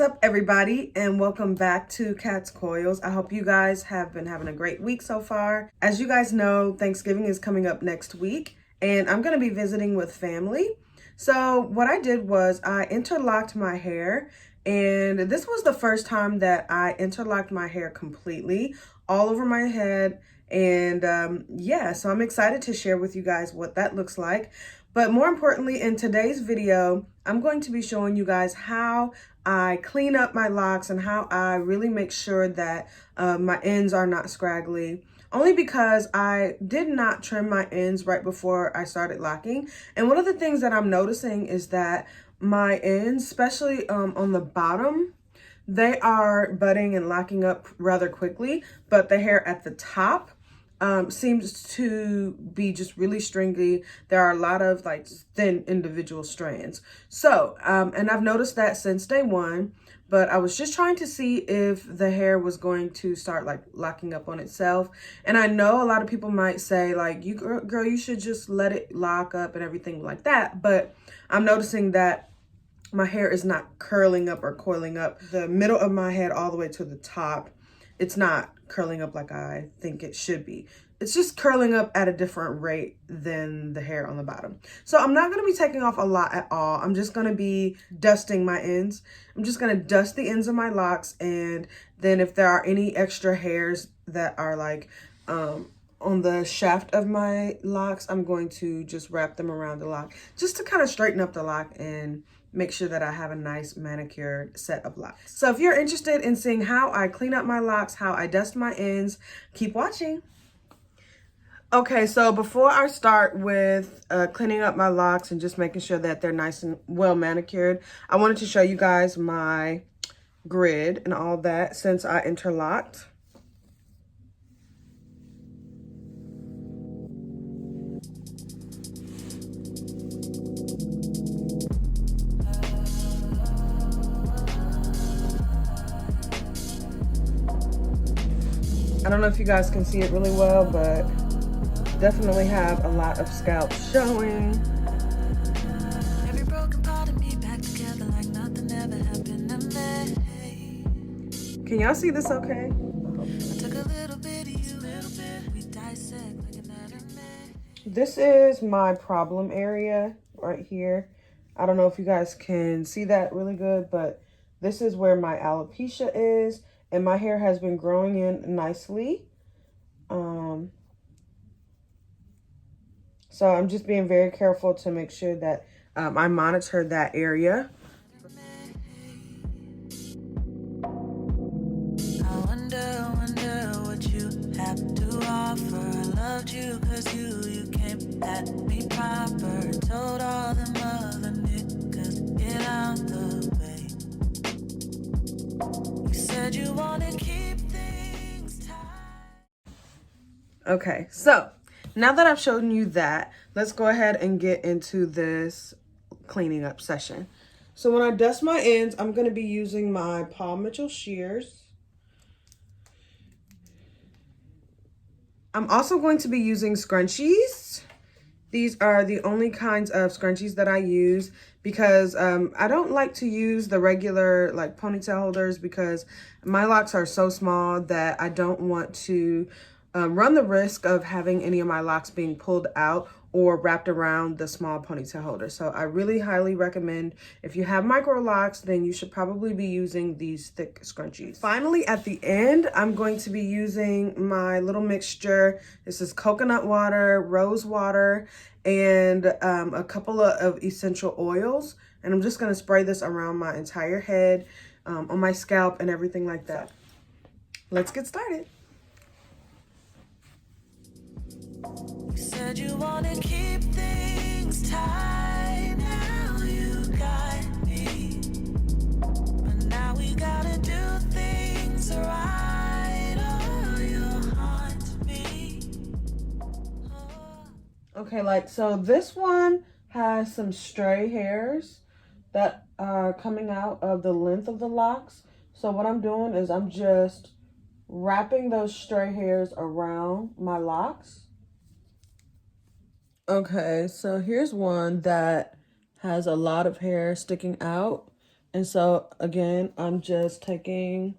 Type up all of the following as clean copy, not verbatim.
up, everybody, and welcome back to Cat's Coils. I hope you guys have been having a great week so far. As you guys know, Thanksgiving is coming up next week, and I'm going to be visiting with family. So what I did was I interlocked my hair, and this was the first time that I interlocked my hair completely all over my head. And yeah, so I'm excited to share with you guys what that looks like. But more importantly, in today's video, I'm going to be showing you guys how I clean up my locks and how I really make sure that my ends are not scraggly. Only because I did not trim my ends right before I started locking. And one of the things that I'm noticing is that my ends, especially on the bottom, they are budding and locking up rather quickly, but the hair at the top seems to be just really stringy. There are a lot of like thin individual strands. So, and I've noticed that since day one, but I was just trying to see if the hair was going to start like locking up on itself. And I know a lot of people might say like, you girl, you should just let it lock up and everything like that. But I'm noticing that my hair is not curling up or coiling up the middle of my head all the way to the top. It's not curling up like I think it should be. It's just curling up at a different rate than the hair on the bottom. So I'm not going to be taking off a lot at all. I'm just going to be dusting my ends. I'm just going to dust the ends of my locks. And then if there are any extra hairs that are like on the shaft of my locks, I'm going to just wrap them around the lock just to kind of straighten up the lock and make sure that I have a nice manicured set of locks. So if you're interested in seeing how I clean up my locks, how I dust my ends, keep watching. Okay, so before I start with cleaning up my locks and just making sure that they're nice and well manicured, I wanted to show you guys my grid and all that since I interlocked. I don't know if you guys can see it really well, but definitely have a lot of scalp showing. Every broken part of me back together like nothing ever happened to me. Can y'all see this okay? I took a little bit of you, we dissect like anatomy. This is my problem area right here. I don't know if you guys can see that really good, but this is where my alopecia is. And my hair has been growing in nicely. So I'm just being very careful to make sure that I monitor that area. I wonder what you have to offer. I loved you cause you came at me proper. Told all them other niggas get out the way. You said you wanna keep things tight. Okay, so now that I've shown you that, let's go ahead and get into this cleaning up session. So when I dust my ends, I'm going to be using my Paul Mitchell shears. I'm also going to be using scrunchies. These are the only kinds of scrunchies that I use because I don't like to use the regular like ponytail holders because my locks are so small that I don't want to run the risk of having any of my locks being pulled out or wrapped around the small ponytail holder. So I really highly recommend, if you have Microlocs, then you should probably be using these thick scrunchies. Finally, at the end, I'm going to be using my little mixture. This is coconut water, rose water, and a couple of essential oils. And I'm just gonna spray this around my entire head, on my scalp and everything like that. Let's get started. You said you wanna keep things tight, now you got me. But now we gotta do things right, or you'll haunt me. Okay, like, so this one has some stray hairs that are coming out of the length of the locks. So what I'm doing is I'm just wrapping those stray hairs around my locks. Okay, so here's one that has a lot of hair sticking out. And so again, I'm just taking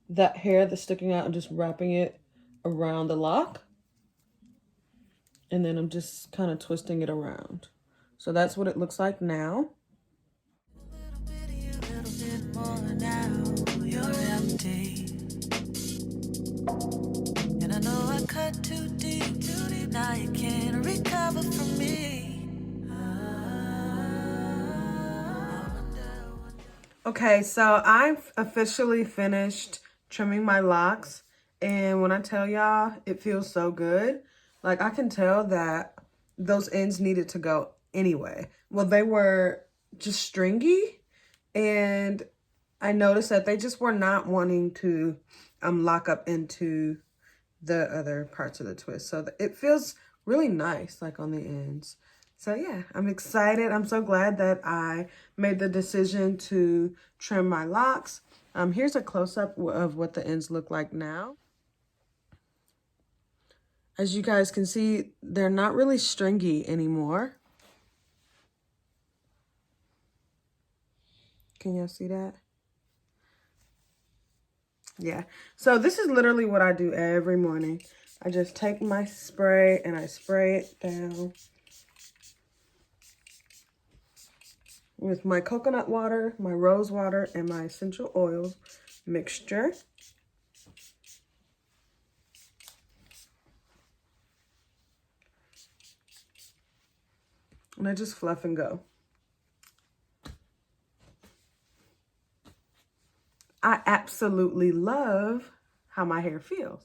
that hair that's sticking out and just wrapping it around the lock. And then I'm just kind of twisting it around. So that's what it looks like now. And I know I cut too deep, now you can't recover from me. Okay, so I've officially finished trimming my locks, and when I tell y'all, it feels so good. Like, I can tell that those ends needed to go anyway. Well, they were just stringy, and I noticed that they just were not wanting to lock up into the other parts of the twist. So it feels really nice, like on the ends. So yeah, I'm excited. I'm so glad that I made the decision to trim my locks. Here's a close-up of what the ends look like now. As you guys can see, they're not really stringy anymore. Can y'all see that? Yeah, so this is literally what I do every morning. I just take my spray and I spray it down with my coconut water, my rose water, and my essential oils mixture. And I just fluff and go. I absolutely love how my hair feels.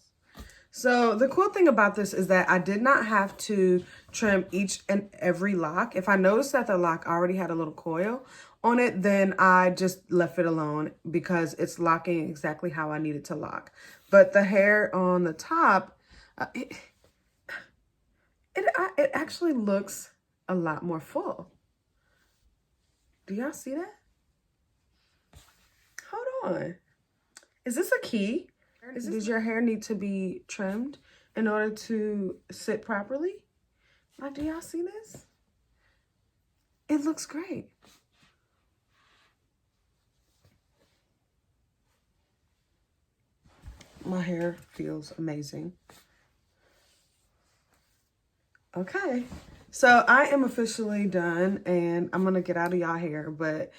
So the cool thing about this is that I did not have to trim each and every lock. If I noticed that the lock already had a little coil on it, then I just left it alone because it's locking exactly how I need it to lock. But the hair on the top, it actually looks a lot more full. Do y'all see that? Hold on. Is this a key? Does your hair need to be trimmed in order to sit properly? Like, do y'all see this? It looks great. My hair feels amazing. Okay, so I am officially done and I'm gonna get out of y'all hair, but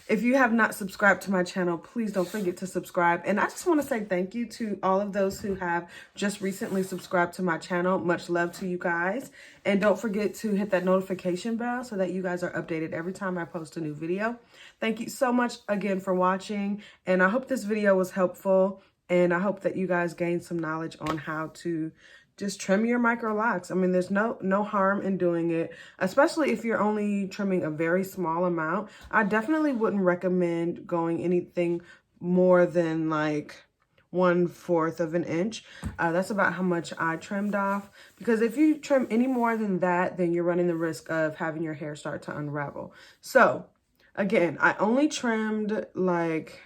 if you have not subscribed to my channel, please don't forget to subscribe. And I just want to say thank you to all of those who have just recently subscribed to my channel. Much love to you guys. And don't forget to hit that notification bell so that you guys are updated every time I post a new video. Thank you so much again for watching. And I hope this video was helpful. And I hope that you guys gained some knowledge on how to just trim your micro locks. I mean, there's no harm in doing it, especially if you're only trimming a very small amount. I definitely wouldn't recommend going anything more than like 1/4 of an inch. That's about how much I trimmed off, because if you trim any more than that, then you're running the risk of having your hair start to unravel. So again, I only trimmed, like,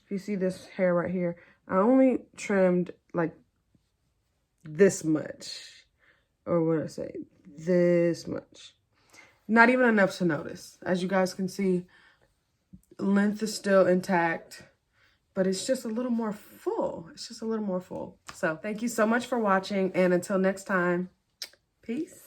if you see this hair right here, I only trimmed like this much, or what did I say? This much. Not even enough to notice. As you guys can see, length is still intact, but it's just a little more full. It's just a little more full. So thank you so much for watching, and until next time, peace.